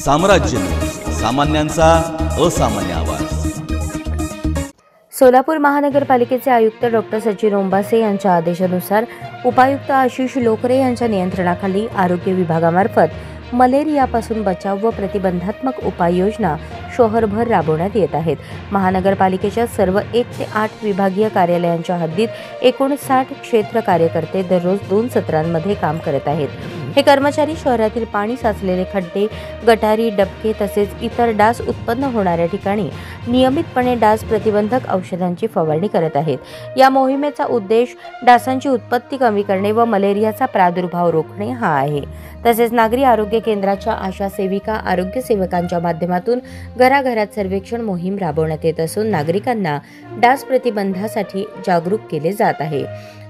साम्राज्य, सामान्यांचा असामान्य आवाज। सोलापूर महानगरपालिकेचे आयुक्त डॉक्टर सचिन ओंबासे यांच्या आदेशानुसार उपायुक्त आशिष लोकरे यांच्या नियंत्रणाखाली आरोग्य विभागामार्फत मलेरियापासून बचाव व प्रतिबंधात्मक उपाययोजना शहरभर राबवण्यात येत आहेत। महानगरपालिकेच्या सर्व 1 ते 8 विभागीय कार्यालयांच्या हद्दीत एकूण 60 क्षेत्र कार्यकर्ते दररोज 2 सत्रांमध्ये काम करत आहेत। हे कर्मचारी शहरातील पाणी साचलेले खड्डे, गटारी, डबके तसेच इतर डास उत्पन्न होणाऱ्या ठिकाणी नियमितपणे डास प्रतिबंधक औषधांची फवारणी करत आहेत। या मोहिमेचा उद्देश डासांची उत्पत्ती कमी करणे व मलेरियाचा प्रादुर्भाव रोखणे हा आहे। तसेच नागरी आरोग्य केंद्राच्या आशा सेविका, आरोग्य सेवकांच्या माध्यमातून घराघरात सर्वेक्षण मोहीम राबवण्यात येत असून नागरिकांना डास प्रतिबंधासाठी जागरूक केले जात आहे।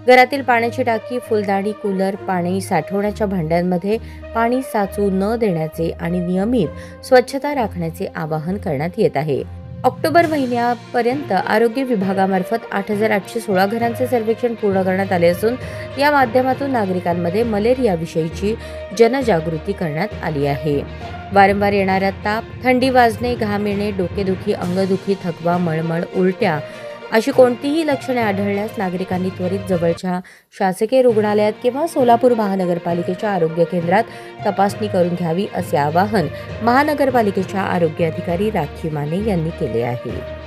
घरातील पाण्याची टाकी, फुलदाणी, कूलर, पाणी साठवण्याच्या भांड्यांमध्ये पाणी साचू न देण्याचे आणि नियमित स्वच्छता राखण्याचे आवाहन करण्यात येत आहे। ऑक्टोबर महिन्यापर्यंत आरोग्य विभागामार्फत 8816 घरांचे सर्वेक्षण पूर्ण करण्यात आले असून या माध्यमातून नागरिकांमध्ये मलेरियाविषयीची जनजागृती करण्यात आली आहे। वारंवार येणारा ताप, थंडी वाजणे, घाम येणे, डोकेदुखी, अंगदुखी, थकवा, मळमळ, उलट्या अशी कोणतीही लक्षणे आढळल्यास नागरिकांनी त्वरित जवळच्या शासकीय रुग्णालयात किंवा सोलापूर महानगरपालिकेच्या आरोग्य केंद्रात तपासणी करून घ्यावी असे आवाहन महानगरपालिकेच्या आरोग्य अधिकारी राखी माने यांनी केले आहे।